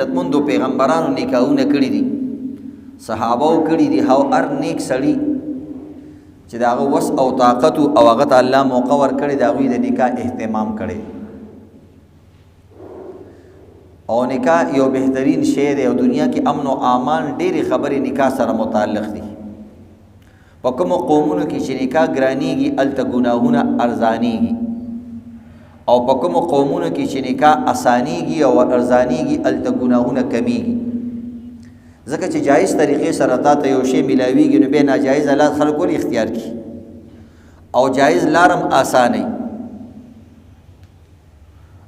عزتمندو پیغمبرانو نکاحونه کړي دي، صحابهو کړي دي، هر نیک سړي چې د هغه وس او طاقت او هغه ته الله موقع ورکړي د هغوی د نکاح اهتمام کړي. او نکاح یو بهترین شی دی او دنیا کې امن او امان ډېرې خبرې نکاح سره متعلق دي. په کومو قومونو کې چې نکاح ګرانیږي هلته ګناهونه ارزانیږي، او په کومو قومونو کې چې نکاح اسانیږي او ارزانیږي هلته ګناهونه کمیږي. ځکه چې جایز طریقې سره تا ته یو شی میلاویږي نو بیا ناجایزه لار خلک ولې اختیار کړي، او جایز لارم آسانه.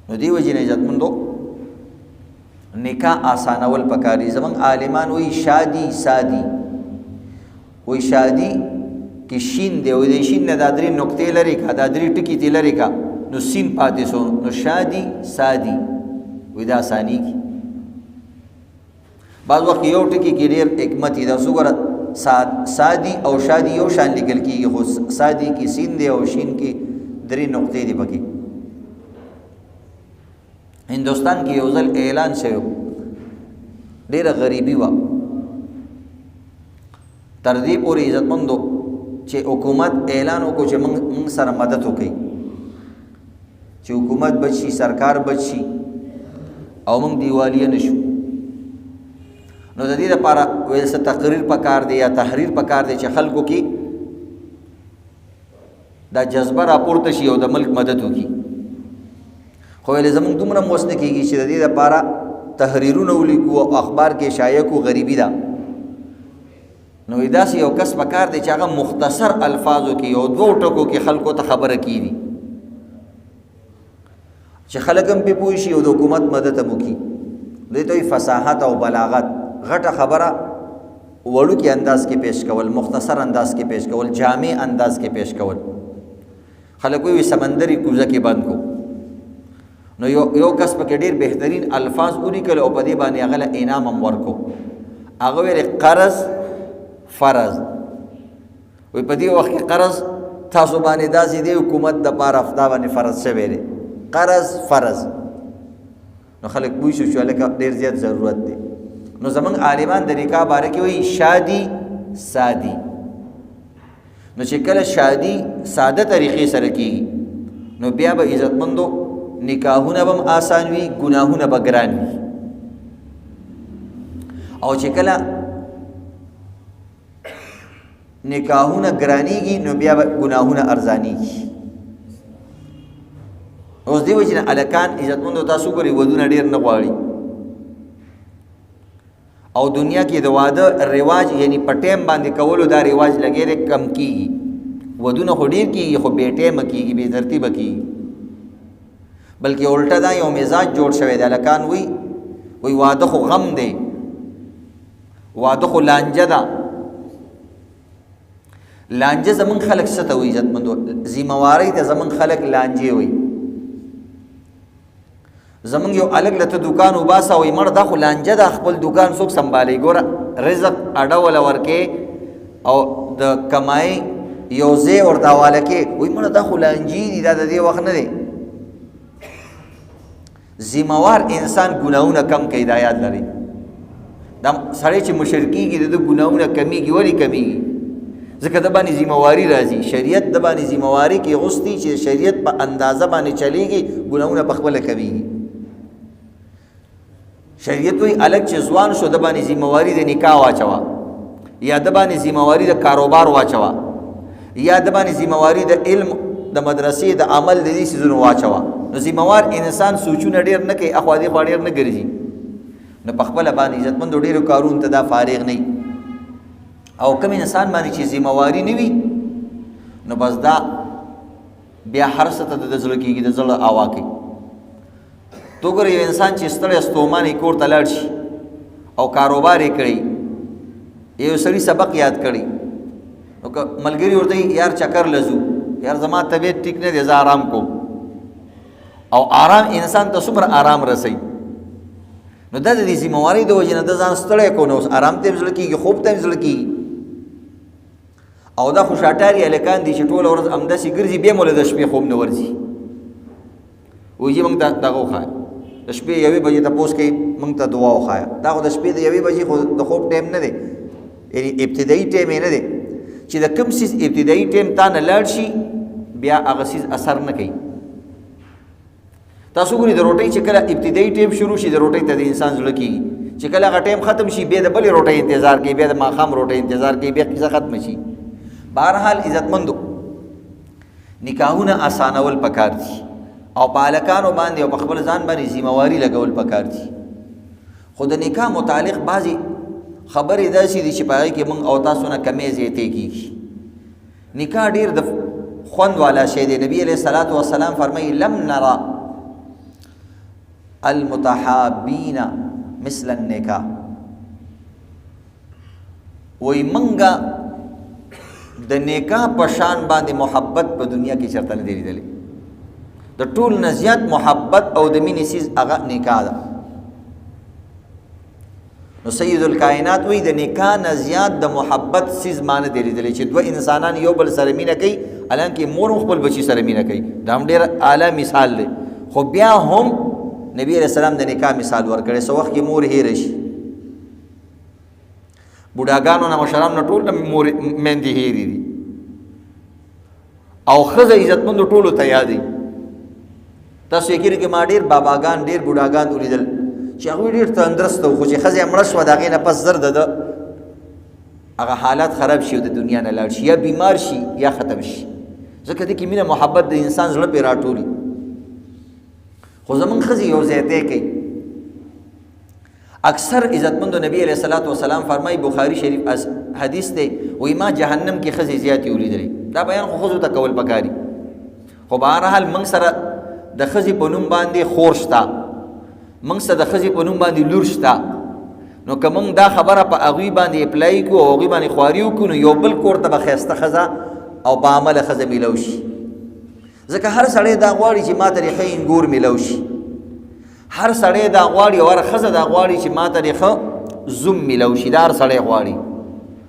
نو دی وجې نه عزتمندو نکاح آسانول پکاري. زمونږ عالمان وایي شادي سادي، وایي شادي کې شین دی، وایي د شین نه دا درې نقطې لرې کا، دا درې ټکي دې لرې کا، نو سین پاتې سو، نو شادي سادي وایي دا آسانیږي. بعض وخت یو ټکی کې ډېر حکمت دی. دا څوګره سادي او شادي یو شان لیکل کېږي، خو سادي کې سین دی او شین کې درې نقطې دي پکې. هندوستان کې یو ځل اعلان شوی، ډېره غریبي وه، تر دې پورې عزتمندو چې حکومت اعلان وکړو چې موږ سره مدد وکړي، چې حکومت بچ شي، سرکار بچ شي او موږ دیوالیه نه شو. نو د دې لپاره ویل څه تقریر پکار دی یا تحریر پکار دی چې خلکو کې دا جذبه راپورته شي او د ملک مدد وکړي. خو ویل زمونږ دومره موس نه کېږي چې د دې لپاره تحریرونه ولیکو او اخبار کې شایع کړو، غریبي ده. نو داسې یو کس پکار دی چې هغه مختصر الفاظو کې او دوو ټکو کې خلکو ته خبره کېږي چې خلک هم پې پوه شي او د حکومت مدد هم وکړي. دې ته وایي فصاحت او بلاغت. غټه خبره وړوکي انداز کې پیش کول، مختصر انداز کې پیش کول، جامع انداز کې پیش کول. خلک وایي سمندري کوزه کې بند کو. نو یو کس پکې ډېر بهترین الفاظ ولیکل او په دې باندې هغه له انعام هم ورکو. هغه ویل قرض فرض، وایي په دې وخت کې قرض تاسو باندې داسې دی حکومت دپاره دا باندې فرض شوی دی، قرض فرض. نو خلک پوه شو چې هلکه ډېر زیات ضرورت دی. نو زمونږ عالمان د نکاح باره کې وایي شادي سادي. نو چې کله شادي ساده طریقې سره کېږي نو بیا به عزتمندو نکاحونه به هم آسان وي، ګناهونه به ګران وي. او چې کله نکاحونه ګرانیږي نو بیا به ګناهونه ارزانیږي. اوس دې وجې نه هلکان عزتمندو تاسو ګورئ ودونه ډېر نه غواړي، او دنیا کې د واده رواج یعنی په ټیم باندې کولو دا رواج لګې دی کم کېږي. ودونه خو ډېر کېږي خو بې ټیمه کېږي، بې ترتیبه کېږي. بلکې الټه دا یو مزاج جوړ شوی دی. هلکان وایي واده خو غم دی، واده خو لانجه ده. لانجه زمونږ خلک څه ته وایي عزتمندو؟ ذمهوارۍ ته زمونږ خلک لانجې وایي. زمونږ یو الګ لته دکان وباسه وایي مړه دا خو لانجه ده، خپل دکان څوک سنبالي؟ ګوره رزق اډوله ورکې او د کمای یو ځای ورته حواله کې، وایي مړه دا خو لانجې دي، دا د دې وخت نه دی. ذمہوار انسان ګناهونه کم کوي، دا یاد لري. دا سړی چې مشر کېږي د ده ګناهونه کمیږي. ولې کمیږي؟ ځکه د باندې ذمہواري راځي. شریعت د باندې ذمہواري کې غوښتي چې شریعت په اندازه باندې چلیږي، ګناهونه په خپله کمیږي. شریعت وایي الګ چې ځوان شو د باندې ذمہواري د نکاح واچوه، یا د باندې ذمہواري د کاروبار واچوه، یا د باندې ذمہواري د علم د مدرسې د عمل د دې څیزونو واچوه. نو ذمہوار انسان سوچونه ډېر نه کوي، اخوا دې خوا ډېر نه ګرځي. نو په خپله باندې عزتمندو ډېرو کارونو ته دا فارغ نه وي. او کوم انسان باندې چې ذمہواري نه وي نو بس دا بیا هر څه ته د زړه کېږي، د زړه هوا کوي. تو ګوره یو انسان چې ستړی ستومان یې کور ته لاړ شي او کاروبار یې کړی، یو سړي سبق یاد کړی، نو که ملګري ورته یار چکر لزو، یار زما طبیعت ټیک نه دی زه آرام کوم. او آرام انسان ته څومره آرام رسوي. نو دا د دې ذمہوارۍ د وجې نه د ځان ستړی کو، نو آرام ته هم زړه کېږي، خوب ته هم زړه کېږي. او دا خو شاټاري هلکان دي چې ټوله ورځ همداسې ګرځي، بیا موله د شپې خوب نه ورځي. وایي موږ دغه وښایو د شپې یوې بجې تپوس کوي موږ ته دعا وښایه. دا خو د شپې د یوې بجې خو د خوب ټایم نه دی، یعنې ابتدایي ټایم یې نه دی چې د کوم څیز ابتدایي ټایم تا نه لاړ شي بیا هغه څیز اثر نه کوي. تاسو ګورئ د روټۍ چې کله ابتدایي ټایم شروع شي د روټۍ ته د انسان زړه کېږي، چې کله هغه ټایم ختم شي بیا د بلې روټۍ انتظار کوي، بیا د ماښام روټۍ انتظار کوي، بیا قصه ختمه شي. بهرحال عزتمندو نکاحونه اسانول پکار دي او په هلکانو باندې او په خپل ځان باندې ذمہواري لګول پکار دي. خو د نکاح متعلق بعضې خبرې داسې دي چې په هغې کې موږ او تاسو نه کمې زیاتې کېږي. نکاح ډېر د خوند والا شی دی. نبي علیه الصلاة والسلام فرمایي لم نرى المتحابین مثل النکاح. وی منگا د نکاح په شان باندې محبت په دنیا کې چرته نه دی لیدلی. د ټول نه زیات محبت او د مینې څیز هغه نکاح ده. نو سید الکائنات وی د نکاح نه زیات د محبت څیز ما نه دی لیدلی چې دوه انسانان یو بل سره مینه کوي، حالانکې مور هم خپل بچي سره مینه کوي. دا هم ډېر اعلی مثال دی. خو بیا هم نبی علیہ السلام د نکاح مثال ورکړی. څه وخت کې مور هېره شي، بوډاګانو نه مشران نه ټول مور میندې هېرې دي او ښځه عزتمندو ټولو ته یادوي. تاسو یقین کې ما ډېر باباګان ډېر بوډاګان ولیدل چې هغوی ډېر تندرسته وو، خو چې ښځه یې مړه شوه د هغې نه پس زر د هغه حالات خراب شي او د دنیا نه لاړ شي، یا بیمار شي یا ختم شي. ځکه دې کې مینه محبت د انسان زړه پرې راټولي. خو زمونږ ښځې یو ځایتی کوي. اکثر عزتمندو نبی علیہ الصلوۃ والسلام فرمایي، بخاری شریف حدیث دی، وایي ما جهنم کې ښځې زیاتې ولیدلې. دا بیان خو ښځو ته کول پکاري. خو بهرحال موږ سره د ښځې په نوم باندې خور شته، موږ سره د ښځې په نوم باندې لور شته. نو که موږ دا خبره په هغوی باندې اپلای کړو او هغوی باندې خواري وکړو، نو یو بل کور ته به ښایسته ښځه او با عمله ښځه میلو شي. ځکه هر سړی دا غواړي چې ما ته د ښه انګور میلو شي، هر سړی دا غواړي او هر ښځه دا غواړي چې ما ته د ښه زوم میلو شي. دا هر سړی غواړي،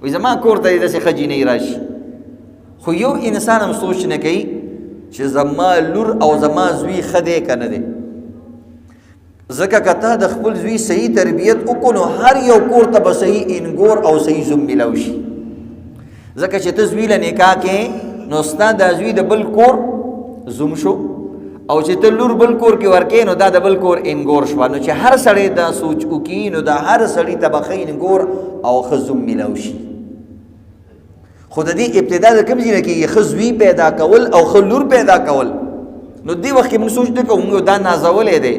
وایي زما کور ته داسې ښه جینۍ راشي. خو یو انسان هم سوچ نه کوي چې زما لور او زما زوی ښه دی که نه دی. ځکه که ته د خپل زوی صحیح تربیت وکړو نو هر یو کور ته به صحیح انګور او صحیح زوم میلو شي. ځکه چې ته زوی له نکاح کې نو ستا دا زوی د بل کور زوم شو، او چې ته لور بل کور کې ورکې نو دا د بل کور انګور شوه. نو چې هر سړی دا سوچ وکړي نو دا هر سړي ته به ښه انګور او ښه زوم میلو شي. خو د دې ابتدا د کوم ځای نه کېږي؟ ښه زوی پیدا کول او ښه لور پیدا کول. نو دې وخت کې موږ سوچ نه کوو، موږ دا نازولی دی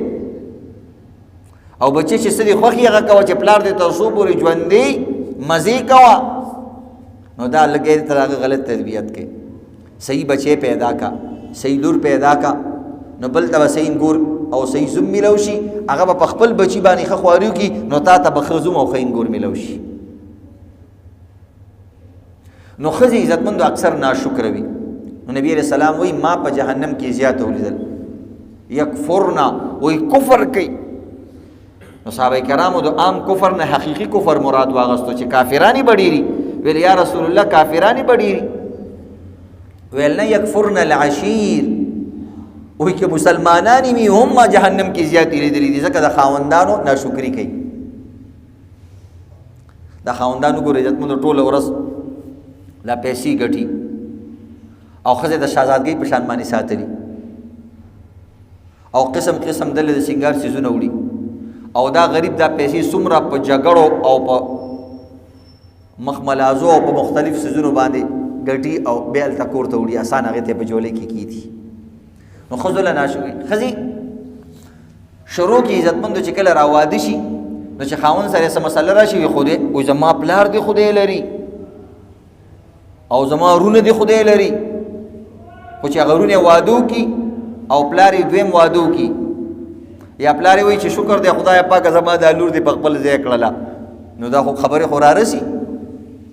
او بچې چې څه دې خوښ یې هغه کوه، چې پلار دې تر څو پورې ژوندی مزې کوه. نو دا لږی تر هغه غلط تربیت کې صحیح بچې پیدا کا، صحیح لور پیدا کا، نو بل ته به صحیح انګور او صحیح زوم میلو شي. هغه به په خپل بچي باندې ښه خواري وکړي، نو تا ته به ښه زوم او ښه انګور میلو شي. نو ښځې عزتمندو اکثر ناشکره وي. نو نبی علیہ السلام وایي ما په جهنم کې زیات ولیدل یکفرنا، وایي کفر کوي. نو صحابه کرامو د عام کفر نه حقیقي کفر مراد واغستو چې کافرانی بډیری. ویل یا رسول الله کافرانی بډیری؟ ویل نه یکفرن العشیر، وایي که مسلمانانی می هم ما جهنم کې زیات لیدلی دي، ځکه د خاوندانو ناشکري کوي. د خاوندانو ګورې عزتمندو ټوله ورځ لا پیسې ګټي او ښځې د شهزادګۍ په شان باندې ساتلي او قسم قسم دله د سینګار څیزونه وړي، او دا غریب دا پیسې څومره په جګړو او په مخملازو او په مختلف څیزونو باندې ګټي او بیا هلته کور ته وړي، اسان هغې ته په جولۍ کې کیدي. نو ښځو له ناشکري ښځې شروع کې عزتمندو چې کله راواده شي نو چې خاوند سره څه مسله راشي، وي خدای وایي زما پلار دی خدای لري او زما ورونه دی خدای لري. خو چې هغه ورونه واده وکړي او پلار یې دویم واده وکړي، یا پلار یې وایي چې شکر دی خدای پاکه زما دا لور دی په خپل ځای کړله، نو دا خو خبرې خو رارسي.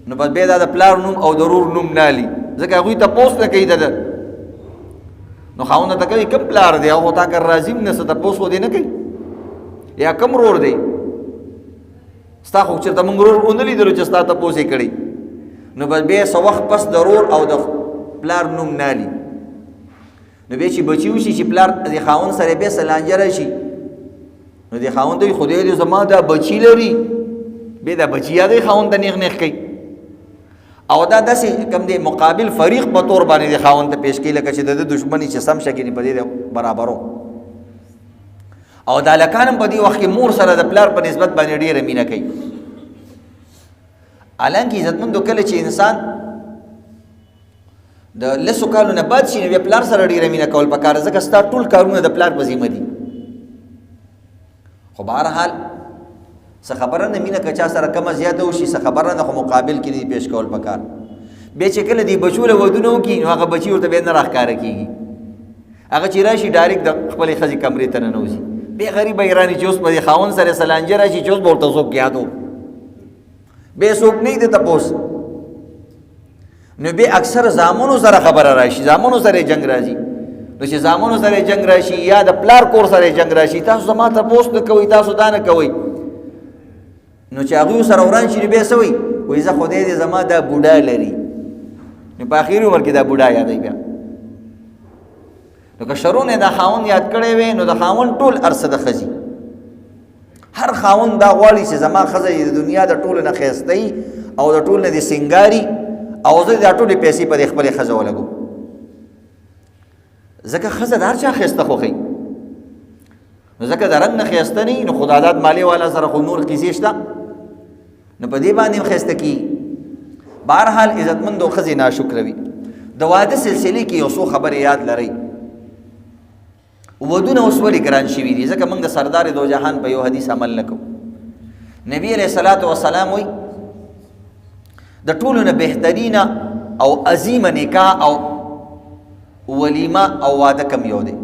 نو بس بیا دا د پلار نوم او د ورور نوم نه لي، ځکه هغوی تپوس نه کوي د ده. نو خاوند ته کوي کوم پلار دی او تا که راضي هم نه څه تپوس خو دې نه کوي، یا کوم ورور دی ستا خو چېرته موږ ورور ونه لیدلو چې ستا تپوس یې کړی. نو بس بیا څه وخت پس د ورور او د پلار نوم نه لي. نو بیا چې بچي وشي چې پلار د خاوند سره بیا څه لانجه راشي نو دی خاوند دی خدای دې زما دا بچی لري به دا بچی یادې خاوند ته نیغ نیغ کوي او دا داسې کوم دی مقابل فریق په تور باندې دی خاوند ته پیش کوي لکه چې د دشمنی چې سم شکې په دې برابرو او دا لکانم په دې وخت کې مور سره د پلار په نسبت باندې ډېره مینه کوي حالانکه عزتمندو کله چې انسان د لسو کالو نه بعد شي نو بیا پلار سره ډېره مینه کول پکار ځکه ستا ټول کارونه د پلار په ذمه دي خو بهرحال څه خبره نه مینه که چا سره کمه زیاته وشي څه خبره نه خو مقابل کې دې پیش کول پکار بیا چې کله دې بچو له ودونه وکړي نو هغه بچي ورته بیا نه راښکاره کېږي هغه چې راشي ډایرکټ د خپلې ښځې کمرې ته ننوځي بیا غریب ایرانی چې اوس په دې خاوند سره سلانجه راشي چې اوس به ورته څوک یادو بیا څوک نه دی تپوس نو بیا اکثر زامنو سره خبره راشي زامنو سره جنگ راځي نو چې زامنو سره جنگ راشي یا د پلار کور سره جنگ راشي تاسو زما تپوس نه کوئ تاسو دا نه کوئ نو چې هغوی سره وران شي نو بیا څه وایي وایي زه خدای دې زما دا بوډا لري نو په اخري عمر کې دا بوډا یادوي بیا نو که شرونه دا خاوند یاد کړی وی نو د خاوند ټول ارسه د ښځي هر خاوند دا غواړي چې زما ښځه د دنیا د ټولو نه ښایسته او د ټول نه دې سینګاري او زه دا ټولې پیسې په دې خپلې ښځه ولګو ځکه ښځه د هر چا ښایسته خوښوي نو ځکه د رنګ نه ښایسته نه نو خداداد مالې والا سره خو نور قیسې شته نو په دې باندې هم ښایسته کېږي بهرحال عزتمندو ښځې ناشکره وي د واده سلسلې کې یو څو خبرې یاد لرئ ودونه اوس ولې ګران شوي دي ځکه موږ د سردار دو جهان په یو حدیث عمل نه کوو نبی علیه الصلاة والسلام وایي د ټولو نه بهترینه او عظیمه نکاح او ولیمه او واده کم یو دی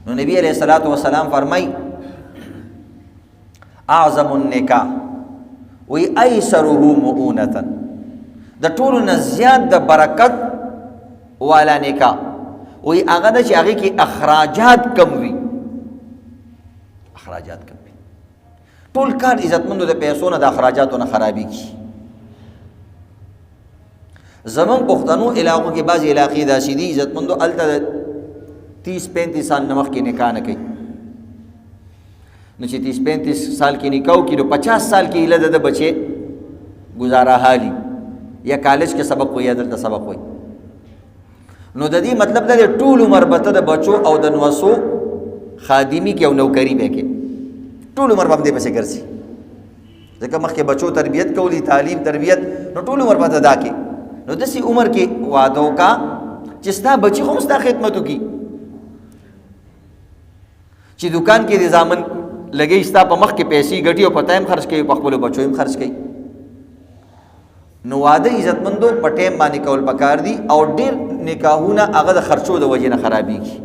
نو نبی علیه الصلاة والسلام فرمایي اعظم النکاح وی ایسره مؤونة د ټولو نه زیات د برکت والا نکاح وی هغه ده چې هغې کې اخراجات کم وي اخراجات کم وي ټول کار عزتمندو د پیسو نه د اخراجاتو نه خرابېږي زمونږ پښتنو علاقو کې بعضې علاقې داسې دي عزتمندو هلته د 30-35 سال نه مخکې نکاح نه کوي نو چې 30-35 سال کې نکاح وکړي نو 50 سال کې ایله د بچې ګزاره حالي یا کالج کې سبق وي یا دلته سبق وي نو د دې مطلب دا دی ټول عمر به ته د بچو او د نوسو خادمي کې او نوکري به کې ټول عمر به همدې پسې ګرځي ځکه مخکې بچو تربیت کولی تعلیم تربیت نو ټول عمر به ته دا کې نو داسې عمر کې واده وکړه چې ستا بچي خو هم ستا خدمت وکړي چې دکان کې د زامن لګي ستا په مخ کې پیسې ګټي او په ټایم خرج کوي په خپلو بچو هم خرج کوي نو واده عزتمندو په ټایم باندې کول پکار دي او ډېر نکاحونه هغه د خرچو د وجې نه خرابېږي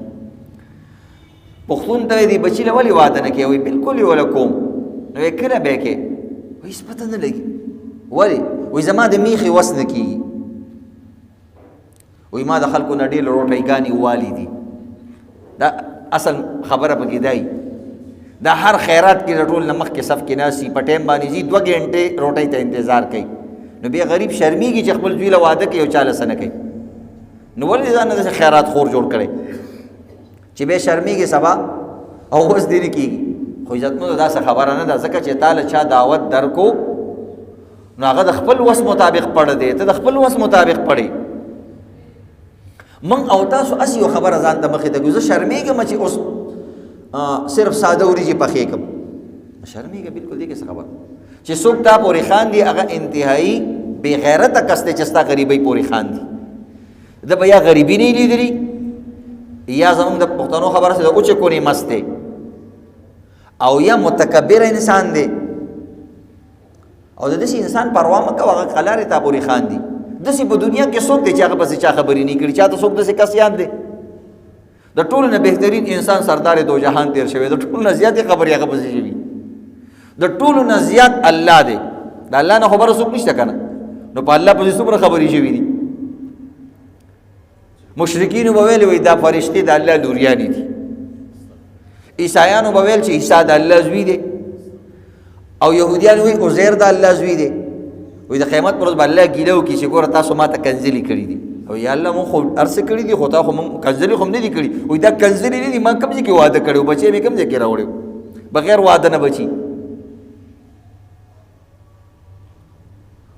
پښتون ته دې بچي له ولې واده نه کوي وایي بلکل یې وله کوم نو یې کله به یې کوې وایي هېڅ پته نه لګي ولې وایي زما د میخې وس نه کېږي وایي ما د خلکو نه ډېر روټۍ والي دي دا اصل خبره پکې دی دا هر خیرات کې د ټول نه مخکې صف کې ناستي په ټایم باندې ځي 2 غنټې روټۍ ته انتظار کوي نو بیا غریب شرمېږي چې خپل زوی له واده کوي او چا له څه نه کوي نو ولې ځان نه داسې خیرات خور جوړ کړی چې بیا شرمېږي سبا او اوس دې نه کېږي خو عزتمندو داسې خبره نه ده ځکه چې تا له چا دعوت درکو نو هغه د خپل وس مطابق پړه دی ته د خپل وس مطابق پړې من او تاسو اسی یو خبره ځان ته مخې ته زه شرمېږم چې اوس صرف ساده وریجې پخې کړم شرمېږه بلکل دې کې څه خبره چې څوک تا پورې خاندي هغه انتهایي بې غیرته کس دی چې ستا غریبۍ پورې خاندي ده به یا غریبي نه لیدلي یا زمونږ د پښتنو خبره چې د اوچې کونې مست دی او یا متکبر انسان دی او د داسې انسان پروا مه کوه هغه قلارې تا پورې خاندي داسې په دنیا کې څوک دی چې هغه پسې چا خبرې نه کړي چا ته څوک داسې کس یاد دی د ټولو نه بهترین انسان سردار دو جهان تیر شوی د ټولو نه زیاتې خبرې هغه پسې شوي د ټولو نه زیات الله دی د الله نه خبره څوک نشته که نه نو په الله پسې څومره خبرې شوي دي مشرکینو به ویل وایي دا فرشتې د الله لوریانې دي عیسایانو به ویل چې عیسی د الله زوی دی او یهودیان وایي عزیر د الله زوی دی وایي د قیامت پر ورځ به الله ګیله وکړي چې ګوره تاسو ما ته کنځلې کړي دي او یا الله مون خو ارسه کړی دي خو تا خو مون کنځلي خو نه دي کړی وای دا کنځلي نه دي ما کوم ځای کې واده کړو بچي مې کوم ځای کې راوړو بغیر واده نه بچي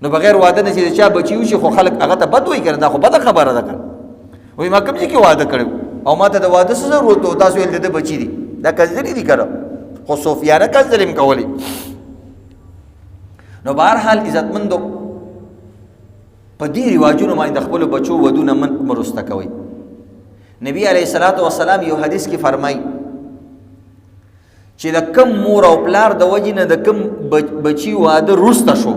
نو بغیر واده نه چې چا بچي وشي خو خلک هغه ته بد وایي کنه دا خو بده خبره ده کنه وای ما کوم ځای کې واده کړو او ما ته د واده څه ضرورت و تاسو یې د بچي دي دا کنځلي دي کړه خو صوفیانه کنځلي م کولی نو بهرحال عزتمندو په دې رواجونو باندې خپل بچو ودونه من مرسته کوي نبی علیه الصلاۃ والسلام یو حدیث کې فرمایي چې د کم مور او پلار د وجې نه د کم بچي واده رسته شو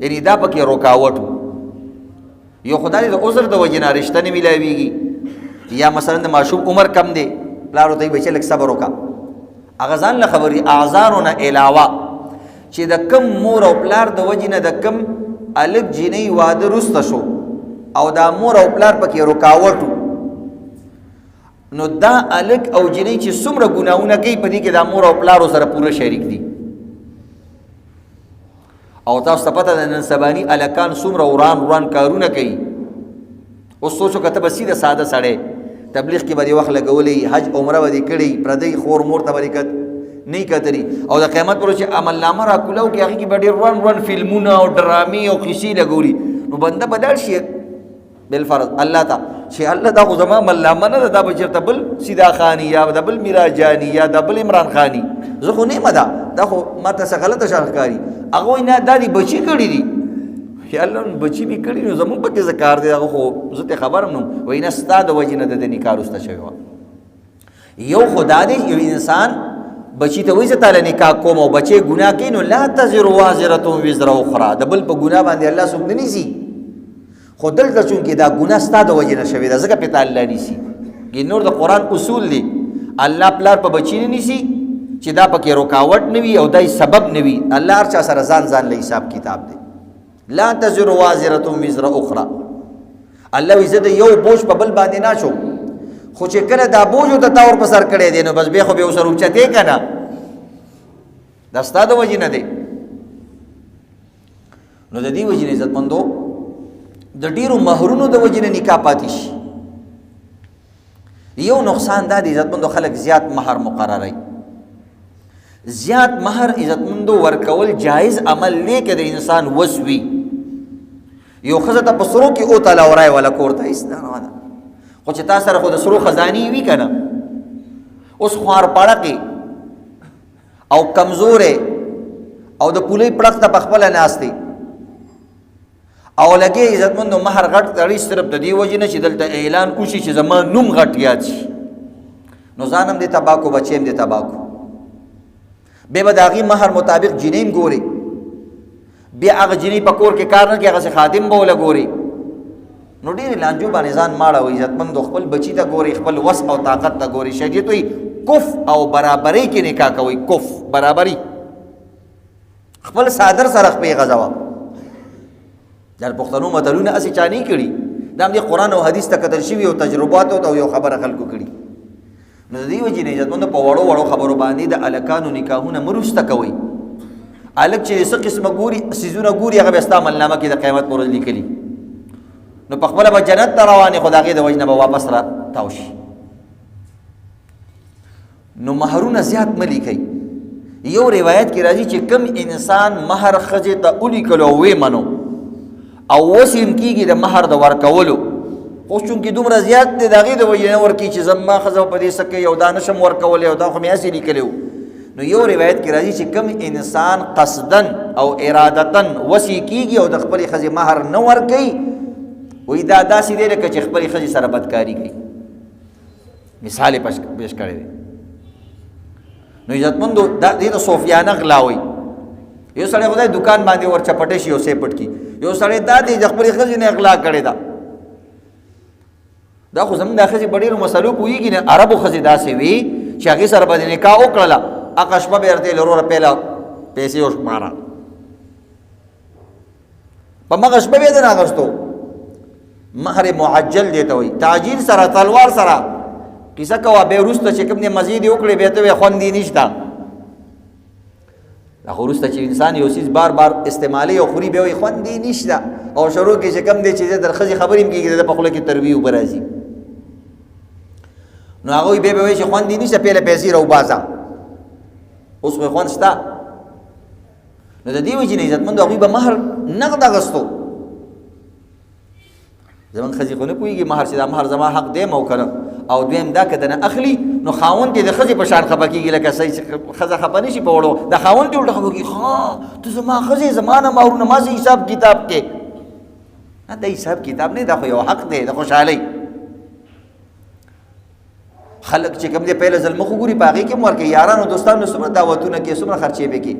یعنی دا پکې رکاوټ یو خدای د عذر د وجې نه رشته نه ملاویږي یا مثلا د ماشوم عمر کم دی پلار ورته بچي لږ صبر وکړه هغه ځان له خبرې اعذارونه علاوه چې د کم مور او پلار د وجې نه د کم الک جنۍ واده رسته شو او دا مور او پلار پکې رکاوټ نو دا الک او جنۍ چې څومره ګناهونه کوي په دې کې دا مور او پلار سره پوره شریک دي او تاسو ته پته ده نن سباني الکان څومره وران کارونه کوي اوس سوچو کته به سیده ساده سړی تبلیغ کې به دې وخت لګولی حج عمره به دې کړی پردی خور مور ته برکت نه کتري او د قیامت پر چې عمل نامه را کولاو کې هغه کې به ډېر روان فلمونه او ډرامې او کیسې لګولي نو بنده بدل شي بالفرض الله ته چې الله دا خو زما عمل نامه نه ده دا به چېرته بل سیدا خاني یا د بل میرا جاني یا د بل عمران خاني زه خو نیمه ده دا خو ماته څه غلطه شان ښکاري هغه وایي نه دا دې بچي کړي دي چې الله بچي مې کړي نو زمونږ پکې څه کار دی هغه خو زه ته خبر هم نه وایي نه ستا د وجې نه د نکاح وروسته شوی وه یو خدا دی یو انسان بچی ته وایي زه تاله نکاح کوم او بچی ګناه کوي نو لا تزر وازره وزر اخرى د بل په ګناه باندې الله څوک نه نیسي خو دلته چونکې دا ګناه ستا د وجې نه شوې ده ځکه پې ته الله نیسي کې نور د قرآن اصول دی الله پلار په بچی نه نیسي چې دا پکې رکاوټ نه وي او دای سبب نه وي الله هر چا سره ځان له حساب کتاب دی لا تزر وازره وزر اخرى الله وایي زه د یو بوج په بل باندې نه شو خو چې کله دا بوج ته تا ور په سر کړی دی نو بس بیا خو به ورسره اوچتې که نه دا ستا د وجې نه دی نو د دې وجې نه عزتمندو د ډېرو مهرونو د وجې نه نکاح پاتې شي یو نقصان دا دی عزتمندو خلک زیات مهر مقرروي زیات مهر عزتمندو ورکول جایز عمل نه که د انسان وس وي یو ښځه ته په سرو کې او تعالی ورای ولا کور ته هېڅ نه خو چې تا سره خو د سرو خزاني وي که نه اوس خوار پاړه کې او کمزورې او د پولۍ پړق ته په خپله ناستې او لګې عزتمندو مهر غټ تړي صرف د دې وجې نه چې دلته اعلان وشي چې زما نوم غټ یاد شي نو ځان هم دې تباه کو بچې هم دې تباه کو بیا به د هغې مهر مطابق جینۍ هم ګورې بیا هغه جینۍ په کور کې کار نه کوي هغسې خادم به وله ګورې نو ډېرې لانجو باندې ځان ماړه وي عزتمندو خپل بچي ته ګوري خپل وس او طاقت ته ګوري شریعت وایي کف او برابرۍ کې نکاح کوي کف برابري خپل صادر سره خپې غځوه دا پښتنو متلونه هسې چا نه کړي دا هم دې قرآن او حدیث ته کتل شوي او تجرباتو ته یو خبره خلکو کړي نو د دې وجې نه عزتمندو په وړو خبرو باندې د هلکانو نکاحونه مه رسته کوئ هلک چې څه قسمه ګوري څیزونه ګوري هغه بیا ستا عملنامه کې د قیامت پر ورځ لیکلي نو په خپله به جنت ته روانې خو د هغې د وجې نه به واپس را تاو شي نو مهرونه زیات مه لیکئ یو روایت کې راځي چې کم انسان مهر ښځې ته ولیکلو او ویې منو او اوس هم کېږي د مهر د ورکولو خو چونکې دومره زیات دی د هغې د وجې نه ورکوي چې زما ښځه په دې څه کوي او دا نشم ورکولی او دا خو مې هسې لیکلی و نو یو روایت کې راځي چې کم انسان قصدن او ارادتن وسې کېږي او د خپلې ښځې مهر نه ورکوي وی دا داسې دی لکه چې خپلې ښځې سره بدکاري کوي مثال یې پیش کړی دی نو عزتمندو دې ته صوفیانه غلا وایي یو سړی خدای دکان باندې ور چپټی شي او سې پټ کي یو سړی دا دی چې خپلې ښځې نه غلا کړې ده دا خو زموږ د ښځې په ډېرو مسلو پوهېږي نه عربو ښځې داسې وي چې هغې سره به د نکاح وکړله هغه شپه به یې ورته وروره پهله پیسې وشماره په مغه شپه به یې نه اخیستو مهر معجل دی ته وایي تعجیل سره تلوار سره کیسه کوه بیا وروسته چې کوم دی مزید یې وکړې بیا ته وایې خوند یې نشته دا خو وروسته چې انسان یو څیز بار بار استعمالوي او خوري بیا وایي خوند یې نشته او شروع کې چې کم دی چې در ښځې خبرې هم کېږي د په خوله کې تروي اوبه راځي نو هغوی بیا به وایي چې خوند یې نشته پهله پیسې راوباسه اوس خو خوند شته نو د دې وجې نه عزتمندو هغوی به مهر نقد اخیستو زمونږ ښځې خو نه پوهېږي مهر چې دا مهر زما حق دی او که نه او دویم دا که دنه اخلي نو خاوند کې د ښځې په شان خفه کېږي لکه صحیح ښځه خفه نه شي په وړو د خاوند کې الټه خفه کېږي ها ته زما ښځې زما نه مهرونه ما سه حساب کتاب کې نه د حساب کتاب نه دا خو یو حق دی د خوشحالۍ خلک چې کوم دی پهله ځل مخ وګوري په هغې کې هم ورکوي یارانو دوستانو څومره دعوتونه کوي څومره خرچې به کوي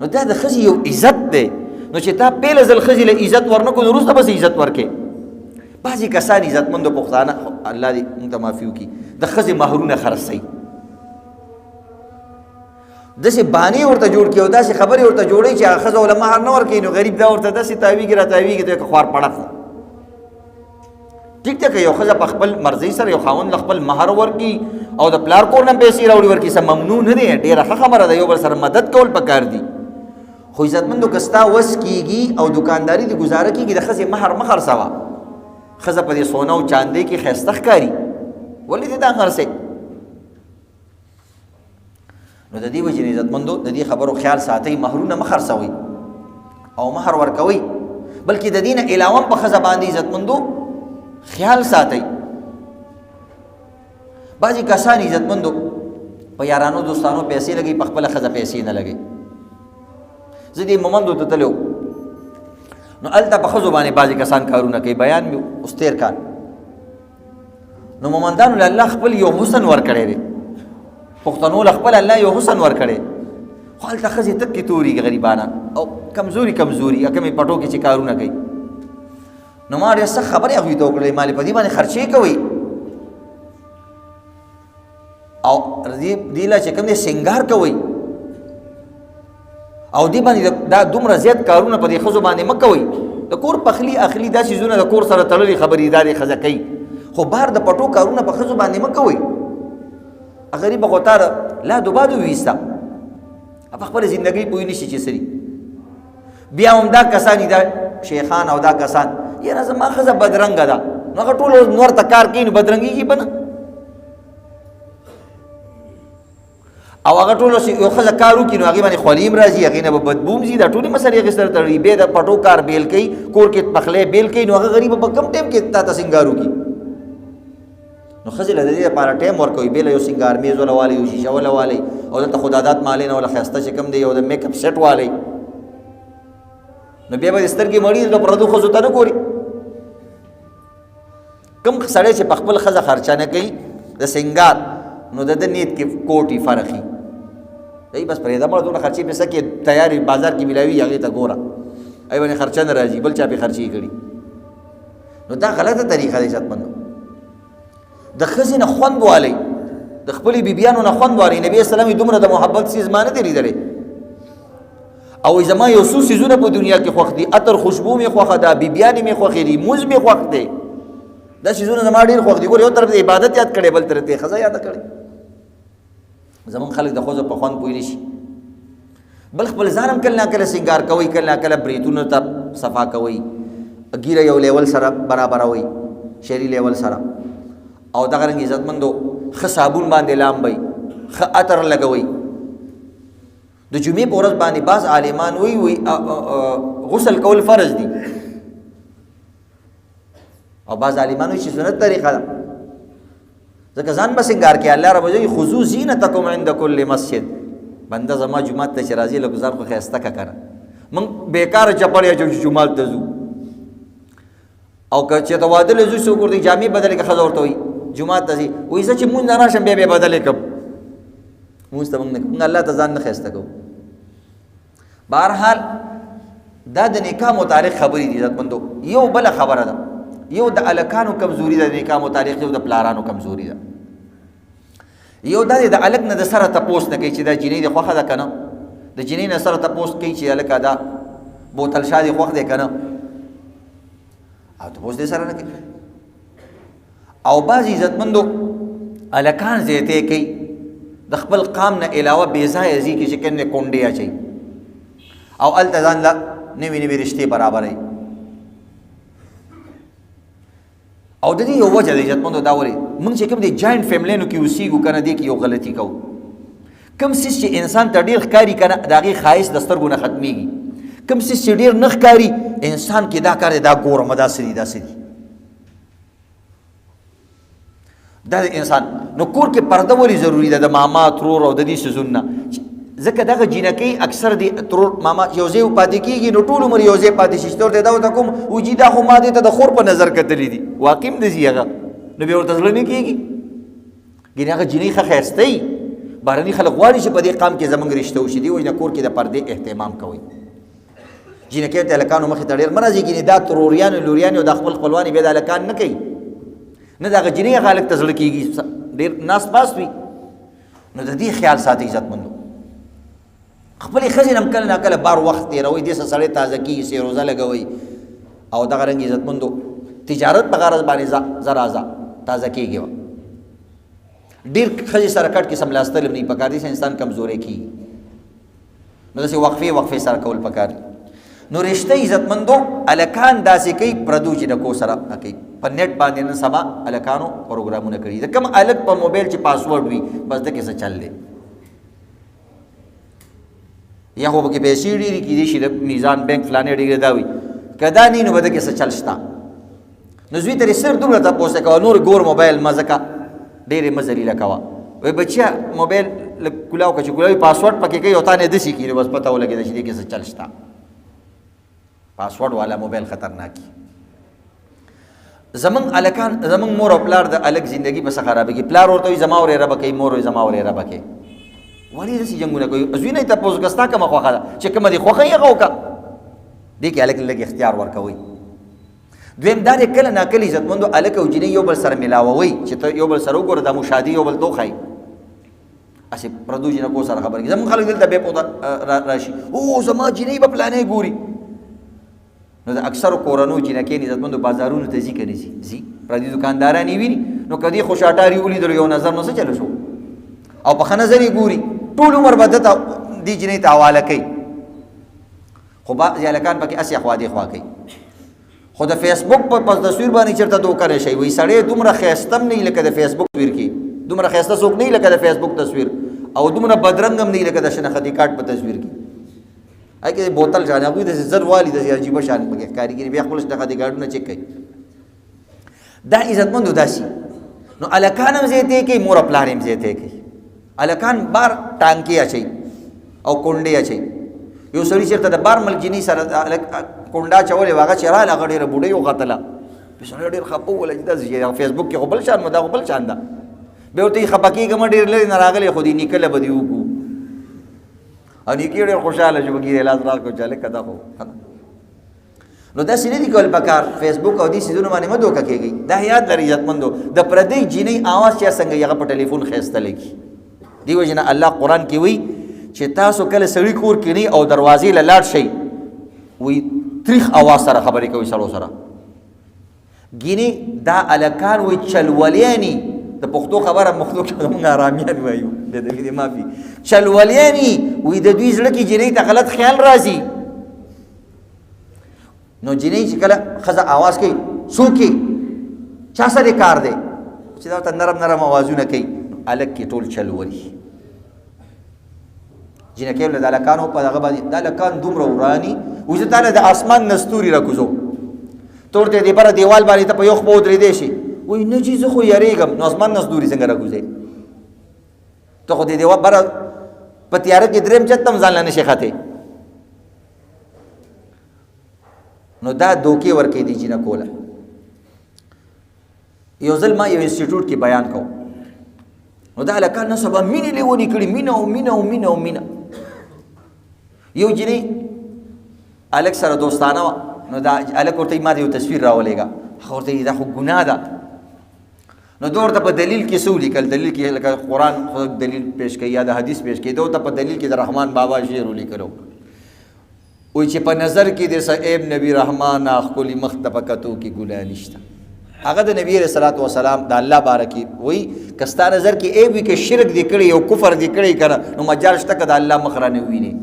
نو دا د ښځې یو عزت دی نو چې تا پهله ځل ښځې له عزت ورنه کړو نو وروسته بس عزت ورکړې بعضې کسان عزتمندو پښتانه الله دې موږ ته معافي وکړي د ښځې مهرونه خرڅوي داسې بانې ورته جوړ کړي او داسې خبرې ورته جوړوي چې هغه ښځه وله مهر نه ورکوي نو غریب دا ورته داسې تاویږي را تاویږي ته خوار پړق ټیک ده که یو ښځه په خپل مرضۍ سره یو خاوند له خپل مهر ورکړي او د پلار کور نه پیسې راوړي ورکړي څه ممنوع نه دی ډېره ښه خبره ده یو بل سره مدد کول پکار دي خو عزتمندو که ستا وس کېږي او دکانداري دې ګزاره کېږي د ښځې مهر مه خرڅوه ښځه په دې سونه او چاندۍ کې ښایسته ښکاري ولې دې دا خرڅې نو د دې وجې نه عزتمندو د دې خبرو خیال ساتئ مهرونه مه خرڅوئ او مهر ورکوئ بلکې د دې نه علاوه هم په ښځه باندې عزتمندو خیال ساتئ بعضې کسان عزتمندو په یارانو دوستانو پیسې لګوي په خپله ښځه پیسې نه لګوي زه دې مومندو ته تللی نو هلته په ښځو باندې بعضې کسان کارونه کوي بیان مې اوس تېر کال نو مومندانو له الله خپل یو حسن ورکړی دی پښتنو له خپل الله یو حسن ورکړی خو هلته ښځې تکې توري غریبانه او کمزوري کمې پټو کې چې کارونه کوي نو ما ډېر سخت خبرې هغوی ته وکړلې مالې په دې باندې خرچې کوئ او دې له چې کوم دی سینګار کوئ او دې باندې دا دومره زیات کارونه په دې ښځو باندې مه کوئ د کور پخلي اخلي دا څیزونه د کور سره تړلي خبرې دا دې ښځه کوي خو بار د پټو کارونه په ښځو باندې مه کوئ غریبه خو تا لا دوبادو ویسته په خپله زندګۍ پوه نه شي چې سري بیا هم دا کسان دا شیخان او دا کسان یاره زما ښځه بدرنګه ده نو هغه ټول نور ته کار کوي نو بدرنګېږي به نه او هغه ټول یو ښځه کار وکړي نو هغې باندې خولي هم راځي هغې نه به بدبو هم ځي دا ټولې مسلې هغې سره تړي بیا د پټو کار بیل کوي کور کې پخلی بیل کوي نو هغه غریبه په کم ټایم کې تا ته سینګار وکړي نو ښځې له د دې لپاره ټایم ورکوي بېله یو سینګار میز وله والی یو شیشه وله والی او دلته خدادات مالۍ نه وله ښایسته چې کوم دی یو د میک اپ سیټ والی نو بیا به د سترګې مړي د پردو ښځو ته نه ګوري کوم سړی چې په خپل ښځه خرچه نه کوي د سینګار نو د نیت کې کوټي فرقي دی بس پرېږده مړه دونه خرچې پې څه کې تیارې بازار کې ملاوي هغې ته ګوره ای باندې خرچه نه راځي بل چا پې خرچې کړي نو دا غلطه طریقه دی عزتمندو د ښځې نه خوند والی د خپلې بیبیانو نه خوند والی نبي اسلام یې دومره د محبت څیز ما نه دی لیدلی او زما یو څو څیزونه په دنیا کې خوښ دي عطر خوشبو مې خوښه ده بیبیانې مې خوښې دي مونځ مې خوښ دی دا څیزونه زما ډېر خوښ دي ګوره یو طرف د عبادت یاد کړی بل طرف ته ښځه یاده کړې زمونږ خلک د ښځو په خوند پوه نه شي بل خپل ځان هم کله نه کله سینګار کوئ کله نه کله بریتونو ته صفا کوئ ګیره یو لیول سره برابروئ شري لیول سره او دغه رنګ عزتمندو ښه صابون باندې لامبئ ښه عطر لګوئ د جمعې په ورځ باندې بعض عالمان وی غسل کول فرض دي او بعض عالمان وی چې سنت طریقه ده ځکه ځان به سینګار کې الله رب وایي خذوا زینتکم عند کل مسجد بنده زما جومات ته چې راځي لږ ځان خو ښایسته که کنه موږ بېکاره چپړ اچوو چې جومات ته ځو او که چېرته واده له ځو څوک ورته جامې بدلې که ښځه ورته وایي جومات ته ځي وایي زه چې مونځ نه راشم بیا بدلې کړم مونځ ته موږ نه کوو موږ الله ته ځان نه ښایسته کوو بهرحال دا د نکاح متعلق خبرې دي عزتمندو یو بله خبره ده یو د الکانو کمزوري ده د نکاح متعلق یو د پلارانو کمزوري ده یو دا دی د الک نه د سره تپوس نه کوي چې دا جینۍ د خوښه ده که نه د جینۍ نه سره تپوس کوي چې هلکه دا بوتل شاه دې خوښ دی که نه او تپوس دې سره نه کوي او بعض عزتمندو الکان زیاتې کوي د خپل قام نه علاوه بې ځایه ځي کې چې کوم دی کونډې اچوي او هلته ځان له نوي نوي رشتې برابروي. او د دې یو وجه د عزتمندو دا ولې موږ چې کوم د جاینټ فیملیانو کې اوسېږو که نه دې کې یو غلطي کوو. کوم څیز چې انسان ته ډېر ښکاري که نه د هغې ښایست د سترګو نه ختمېږي. کوم څیز چې ډېر نه ښکاري انسان کې دا کار دی دا ګورمه دا څه دي دا څه دي. دا د انسان نو کور کې پرده ولې ضروري ده د ماما ترور او د دې څیزونو نه ځکه دغه جینکۍ اکثر د ترور ماما یو ځای پاتې کېږي نو ټول عمر یو ځای پاتې شي چې ورته دا ورته کوم وجي دا خو ما دې ته د خور په نظر کتلي دي واقع هم داسې هغه نو بیا ورته زړه نه کېږي. ګینې هغه جینۍ ښه ښایسته وي بهرني خلک غواړي چې په دې قام کې زموږ رشته وشي دي وایي نه کور کې د پردې اهتمام کوئ. جینکۍ ته هلکانو مخې ته ډېر مه راځي ګینې دا تروریانو لوریانې او دا خپل خپلوانې بیا د هلکان نه کوي نه د هغه جینۍ هغه هلک ته زړه کېږي ډېر ناست پاست وي. نو د دې خیال ساتئ عزتمندو. خپلې ښځې نه هم کله ناکله بار وخت تېروئ دې سه سړی تازه کېږي سې روزه لګوئ او دغه رنګ عزتمندو تجارت په غرض باندې ځه راځه تازه کېږي وه ډېر ښځې سره کټ کې سملاستل هم نه پکار دي چې انسان کمزوری کېږي نو داسې وقفې وقفې سره کول پکار دي. نو رشته عزتمندو هلکان داسې کوي پردو جینکو سره کوي په نیټ باندې نن سبا هلکانو پروګرامونه کړي د کوم هلک په موبایل چې پاسورډ وي بس دکې څه چل دی یا خو پکې پیسې ډېرې کېدای شي د میزان بینک فلانې ډېرې دا وي که دا نه وي نو به دکې څه چل شته. نو زوی ته یې صرف دومره تپوس کوه نور ګور موبایل مه ځکه ډېرې مه ذلیله کوه وایي بچیا موبایل لږ کولاو که چې کولاوي پاسورډ پکې کوي او تا نه داسې کړي نو بس پته ولګېده چې دې کې څه چل شته. پاسورډ والا موبایل خطرناکي. زمونږ هلکان زمونږ مور او پلار د هلک زندګي پسې خرابېږي. پلار ورته وایي زما ورېره به کوي مور وایي زما ورېره به کوي ولې داسې جنګونه کوي. زوی نه یې تپوس که ستا کومه خوښه ده چې کومه دې خوښه یې هغه وکړه دې کې هلک لږ اختیار ورکوئ. دویم دا دی کله ناکله عزتمندو هلک او جینۍ یو بل سره میلاووئ چې ته یو بل سره وګوره دا مو شادي یو بل ته وښایي هسې پردو جینکو سره خبرې کوي. زموږ خلک دلته بیا پوته راشي او زما جینۍ به پلانې ګوري نو د اکثرو کورنو جینکې عزتمندو بازارونو ته ځي که نه ځي ځي پردي دکانداران یې ویني نو که دې خوشاټاري ولیدلو یو نظر نو څه چلو شو او په ښه نظر یې ګوري ټول عمر به دته دې جینۍ ته حواله کوي. خو بعضې هلکان پکې هسې خوا دې خوا کوي. خو د فیسبوک په تصویر باندې چېرته دوکه نه شي وایي سړی دومره ښایسته هم نه وي لکه د فیسبوک تصویر کې دومره ښایسته څوک نه وي لکه د فیسبوک تصویر او دومره بدرنګ هم نه وي لکه د شناختي کارت په تصویر کې. هغې کې بوتل شان هغوی داسې زر والي داسې عجیبه شان پکې ښکاري کېږي بیا خپل شناختي کارتونه چیک کوي. دا عزتمندو داسې نو هلکان هم زیاتې کوي مور او پلار هم زیاتې کوي. هلکان بار ټانکې اچوي او کونډې اچوي. یو سړي چېرته د بار ملک جینۍ سره کونډه اچولې وه هغه چې راغله هغه ډېره بوډۍ وختله سړی ډېر خفه وویله چې داسې فیسبوک کې خو بل شان دا خو بل شان ده بیا ورته یې خفه کېږم ډېر لرې نه راغلی خو دې نیکه له به دې وکړو او نیکه ډېر خوشحاله شو بګیرې لاس راکړو چې هلکه دا خو نو داسې نه دي کول پکار. فیسبوک او دې څیزونو باندې مه دوکه کېږئ. دا یاد لرئ عزتمندو د پردۍ جینۍ آواز چې څنګه هغه په ټلیفون ښایسته لګي. دې وجې نه الله قرآن کې وایي چې تاسو کله سړي کور کې نه او دروازې له لاړ شئ وایي تریخ آواز سره خبرې کوي سړو سره. ګینې دا هلکان وایي چلولیاني د پښتو خبره مختو کې موږ آرامیان وایو د دې معافي چلولیاني وایي د دوی زړه کې جینۍ ته غلط خیال راځي. نو جینۍ چې کله ښځه آواز کوي څوک یې چا سره کار دی چې دا ورته نرم نرم آوازونه کوي هلک کې ټول چلولي. جینکۍ له د هلکانو په دغه باندې دا هلکان دومره وراني وایي زه تا نه د اسمان نه ستوري راکوزو ته ورته دې بره دیوال باندې ته په یو خپه ودرېدی شي وایي نه جي زه خو یارېږم نو اسمان نه ستوري څنګه راکوزې ته خو دې دیوال بره په تیاره کې درېیم چت ته هم ځان له نشې ختې. نو دا دوکې ورکوي دي جینکو له. یو ځل ما یو انسټیټیوټ کې بیان کوم نو دا هلکان نن سبا مینې لیونې کړي مینه او مینه او مینه او مینه. یو جینۍ هلک سره دوستانه وه نو دا هلک ورته ما ته یو تصویر راولېږه هغه ورته دا خو ګناه ده نو ده ورته په دلیل کې څه ولیکل دلیل کې لکه قرآن دلیل پیش کوي یا د حدیث پیش کوي ده ورته په دلیل کې د رحمان بابا شعر ولیکلو وایي چې په نظر کې د صاحب نبی رحمان ښکلي مخ ته په کتو کې ګناه نشته. هغه د نبی علیه الصلاۃ والسلام د الله باره کې وایي که ستا نظر کې عیب وي که شرک دې کړی او کفر دې کړی که نه نو مجال شته که د الله مخ رانه ووینې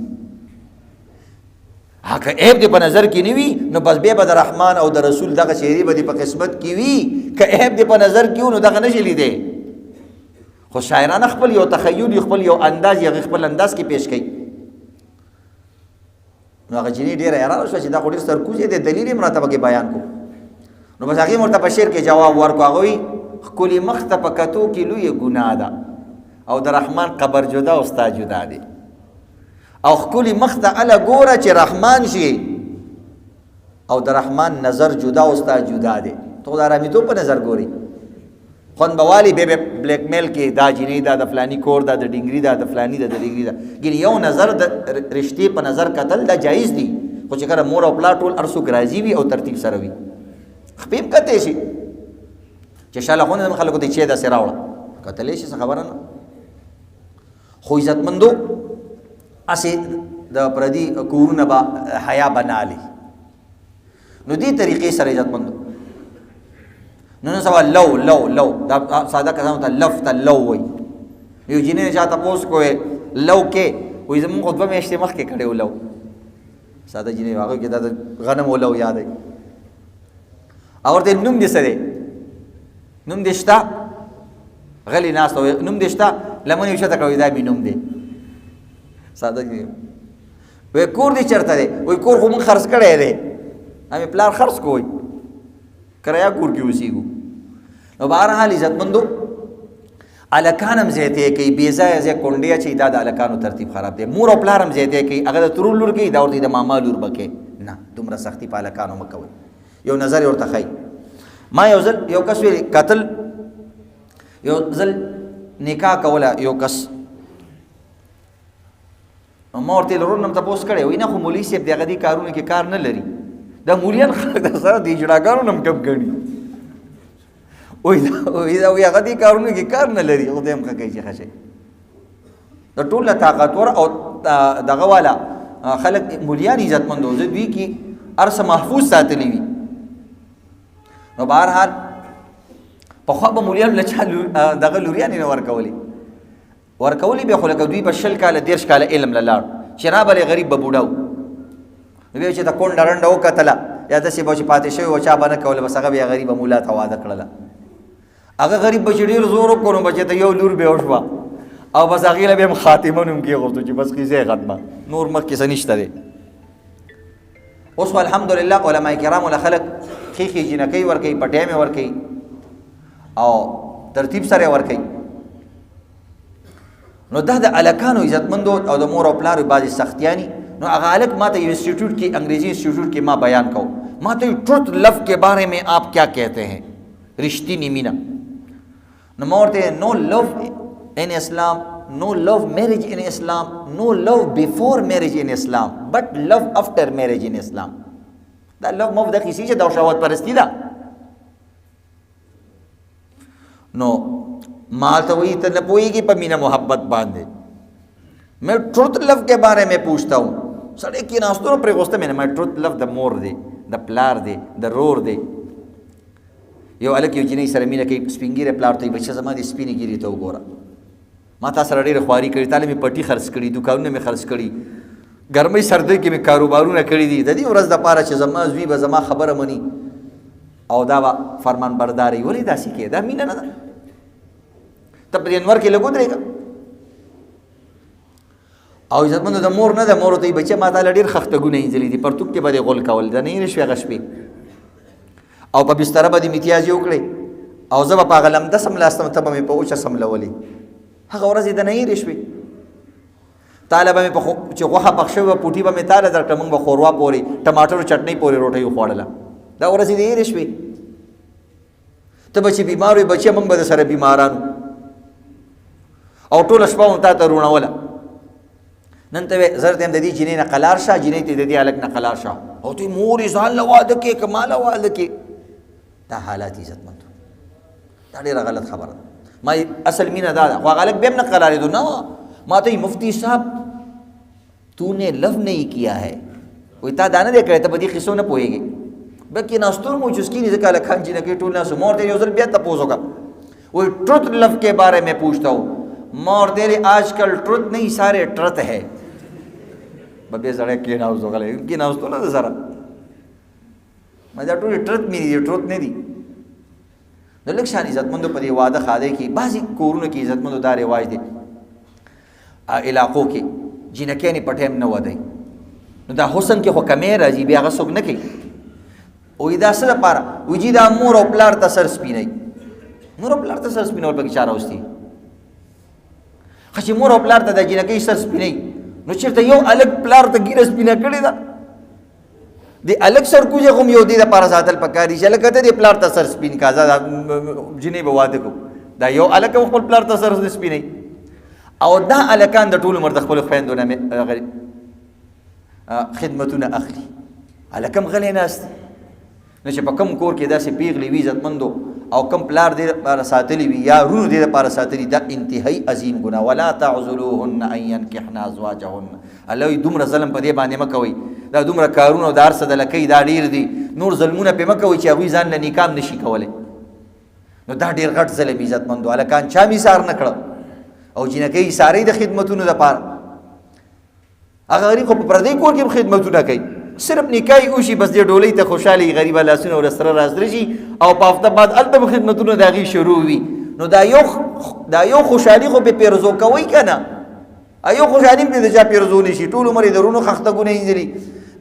هغه عیب دې په نظر کې نه وي نو بس بیا به د رحمان او د رسول دغه شعري به دې په قسمت کې وي، که عیب دې په نظر کې وي نو دغه نشي لیدی. خو شاعران خپل یو تخیل، خپل یو انداز، هغه خپل انداز کې پیش کوي. نو هغه جینۍ ډېره حیرانه شوه چې دا خو ډېر سرکوزی دی، دلیل یې مرته پکې بیان کړو. نو بس هغې ورته په شعر کې جواب ورکړو. هغه وایي ښکلي مخ ته په کتو کې لویه ګناه ده، او د رحمان قبر جدا او ستا جدا دی. او ښکلي مخ ته هله ګوره چې رحمان شي، او د رحمان نظر جدا او ستا جدا دی. ته خو د آرامیتوب په نظر ګوري، خوند به والي بیا بلیک میل کې دا جینۍ دا د فلاني کور دا د ډینګري دا د فلاني دا د ډینګري دا. ګینې یو نظر د رشتې په نظر کتل دا جایز دي، خو چې کله مور او پلار ټول هر څوک راضي وي او ترتیب سره وي خپې هم کتی شي چې شاله خونه زموږ خلکو ته یې چې داسې راوړه کتلی شي څه خبره نه. خو عزتمندو هسې د پردي کورونه به حیا بنالي. نو دې طریقې سره عزتمندو نن سبا لو لو لو دا ساده کسانو ته لف ته لو وایي. یو جینۍ نه چا تپوس کوی لو کې وایي زمونږ خو 2 میاشتې مخکې کړی و لو. ساده جینۍ هغه کې دا د غنمو لو یادوي. او ورته نوم دې څه دی؟ نوم دې شته؟ غلی ناست وایي نوم دې شته؟ لمن یې اوچته کړه وایي دا مې نوم دی. ساده جینۍ وایي کور دې چېرته دی؟ وایي کور خو مونږ خرڅ کړی دی، همې پلار خرڅ کو وایي کریا کور کې اوسېږو. نو بهرحال عزتمندو الکان هم زیاتې کوي، بې ځایه ځای کونډې اچوي، دا د الکانو ترتیب خراب دی. مور او پلار هم زیاتې کوي، هغه د ترور لور کوي، دا ورته د ماما لور به کوي. نه دومره سختي په الکانو مه کوئ. یو نظر یې ورته ښایي. ما یو ځل یو کس ویلي قتل یو ځل نکاح کوله یو کس، ما ورته لرور نه تپوس کړی وایي نه خو مولوي صاحب د هغه دې کارونو کې کار نه لري، دا مولیان خلک در سره د اجراګانو نه هم کم ګڼي. وایي هغه دې کارونو کې کار نه لري، خدای هم ښه کوي چې ښه شی. د ټوله طاقتور او دغه والا خلک مولیان عزتمند و، دوی کې هر څه محفوظ ساتلی وي. نو بهرحال پخوا به مولیانو له چا دغه لوریانې نه ورکولې بیا خو لکه دوی به 20 کاله 30 کاله علم له لاړ، شراب له غریب به بوډه و. نو بیا چې د کونډه رنډه وکتله یا داسې به چې پاتې شوی و چا به نه کوله، بس هغه بیا غریبه مولا ته واده کړله. هغه غریب به چې ډېر زور وکړو نو به چې ته یو لور بیا وشوه او بس هغې له بیا هم خاتمه نوم کېغوښتو چې بس قیزه یې ختمه، نور مخکې څه نشته دی. اوس خو الحمدلله علما کرامو له خلک ښې جینکۍ ورکوي، په ټایم یې ورکوي او ترتیب سره یې ورکوي. نو دا د الکانو عزتمندو او د مور او پلارو بعضې سختیاني. نو هغه هلک ما ته انسٹیٹیوٹ کی انگریزی انسٹیٹیوٹ کی ما بیان کو، ما ته ٹروتھ لو کے بارے میں آپ کیا کہتے ہیں، رشتی نیمینا. نو ما ورته نو لو ان اسلام، نو لو میرج ان اسلام، نو لو بیفور میرج ان اسلام، بٹ لو آفٹر میرج ان اسلام. دا لو مو د کسی چې دا شهوت پرستی ده. نو ما ته وایي ته نه پوهېږي په مینه محبت باندې، میں ٹروتھ لو کے بارے میں پوچھتا ہوں. سړی کېناستو نو پرېغوسته مې نه، ما ټروتھ لو د مور دی، د پلار دی، د رور دی. یو هلک یو جینۍ سره مینه کوي، سپین ږیری پلار ته وایي بچه زما دې سپینې ږیرې ته وګوره، ما تا سره ډېره خواري کړې، تا له مې پټي خرڅ کړي، دوکانونه مې خرڅ کړي، ګرمۍ سردۍ کې مې کاروبارونه کړي دي، د دې ورځ دپاره چې زما زوی به زما خبره مني او دا به فرمان برداري. ولې داسې کې دا مینه نه ده؟ ته په دې انور کې لږ ودرېږه. او عزتمندو د مور نه ده، مور ته وایي بچه ما تاله ډېر خښتګونه اینځلي دي، پرتوګ کې به دې غول کول، د نه یې شوې هغه شپې او په بستره به دې متیازې وکړې او زه به په هغه لمده سملاستم، ته به مې په اوچه سملولې. هغه ورځ یې د نه یې شوې، تاله به مې چې غوښه پخ شوې وه پوټي به مې تاله درکړه، موږ به ښوروا پورې ټماټرو چټنۍ پورې روټۍ وخوړله. دا ورځ یې د هېرې شوې. ته به چې بیمار وې بچیه موږ به د سره بیمارانو او ټوله شپه هم تا ته روڼوله. نن ته وې زر ته هم د دې جینۍ نه قلار شه، جینۍ ته د دې هلک نه قلار شه، او ته مور یې ځان له واده کې که ما له واده کې. دا حالات عزتمندو دا ډېره غلط خبره ده. ما اصل مینه دا ده، خو هغه هلک بیا هم نه قلارېدو. نه ما ته مفتی صاحب تو نے لو نہیں کیا ہے، وایي تا دا نه دی کړی، ته په دې قصو نه پوهېږې. بیا کېناستو مو چسکي ځکه هلکان جینکۍ ټول ناستو. ما ورته یو ځل بیا تپوس وکړه، وایي ٹروتھ لو کے بارے میں پوچھتا ہوں. ما ورته آج کل ٹروتھ نہیں سارے ٹرت ہے. به بیا سړی کېناوست غلی کېناوستو نه ده سره ما دا ټولې ټرت مې دي ټروت نه دي نو لږ شان عزتمندو په دې واده خاده کې بعضې کورونو کې عزتمندو دا رواج دی علاقو کې جینکیانې په ټایم نه ودی نو دا حسن کې خو کمی راځي بیا هغه څوک نه کوي وایي دا څه دپاره وایي جي دا مور او پلار ته سر سپینوي مور او پلار ته سر سپینول پکې چا راوستي ښه چې مور او پلار ته دا جینکۍ سر سپینوي نو چېرته یو الګ پلار ته ګیره سپینه کړې ده د الګ سرکوزې خو م یو دې دپاره ساتل پکار دي چې هلکه ته دې پلار ته سر سپین کا زه جینۍ به واده کوم دا یو الګ خپل پلار ته سر سپینوي او دا الکان د ټول عمر د خپلو خویندو نه خدمتونه اخلي الکم غلی ناست نو چې په کم کور کې داسې پیغلې وي عزتمندو او کم پلار دې لپاره ساتلی وي یا رونو دې لپاره ساتلي دا انتهایي عظیم ګناه ولا تعذلوهن ان ينکحن ازواجهن الله وایي دومره ظلم په دې باندې مه کوئ دا دومره کارونه او دا هر څه د لکۍ دا ډېر دي نور ظلمونه پرې مه کوئ چې هغوی ځان له نکام نشي کولی نو دا ډېر غټ ظلم عزتمندو هلکان چا میثار نه کړه او جینکۍ ایثارۍ د خدمتونو دپاره هغه غریب خو په پردی کور کې هم خدمتونه کوي صرف نکاح وشي بس دې ډولۍ ته خوشحالي غریبه لاسونه ورسره راسدرشي او په هفته بعد هلته به خدمتونه د هغې شروع وي نو دا یو خوشحالي خو پې پیرزو کوئ که نه یو خوشحالي هم پې د چا پیرزو نه شي ټول عمر یې د رونو خښتګونه اینځلي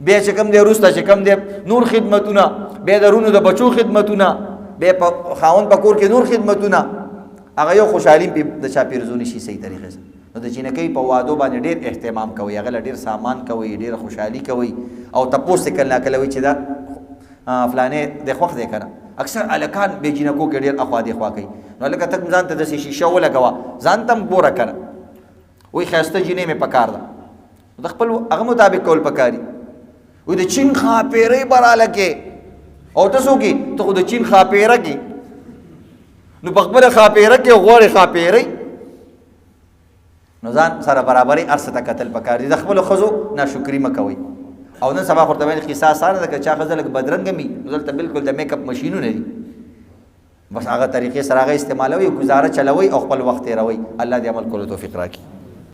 بیا چې کوم دی وروسته چې کوم دی نور خدمتونه بیا د رونو د بچو خدمتونه بیا په خاوند په کور کې نور خدمتونه هغه یو خوشحالي پې د چا پیرزو نه شي صحیح طریقې سره نو د جینکۍ په وادو باندې ډېر اهتمام کوئ هغه له ډېر سامان کوئ ډېره خوشحالي کوئ او تپوس یې کله ناکله وایي چې دا فلانې د خوښ دی که نه اکثر هلکان بې جینکو کې ډېر اخوا دېخوا کوي نو هلکه ته ځان ته داسې شیشه ولګوه ځان ته هم ګوره که نه وایي ښایسته جینۍ مې پکار ده د خپل هغه مطابق کول پکار دي وایي د چین ښاپېرۍ به رالکې او ته څوک یې ته خو د چین ښاپېره کې نو په خپله ښاپېره کې غواړې ښاپېرۍ نو ځان سره برابرۍ هر څه ته کتل پکار دي د خپلو ښځو ناشکري مه کوئ او نن سبا خو ورته ویل قصه اسانه ده که چا ښځه لږ بدرنګه وي نو دلته بلکل د میک اپ مشینونه دي بس هغه طریقې سره هغه استعمالوئ ګزاره چلوئ او خپل وخت تېروئ الله دې عمل کولو توفیق راکړي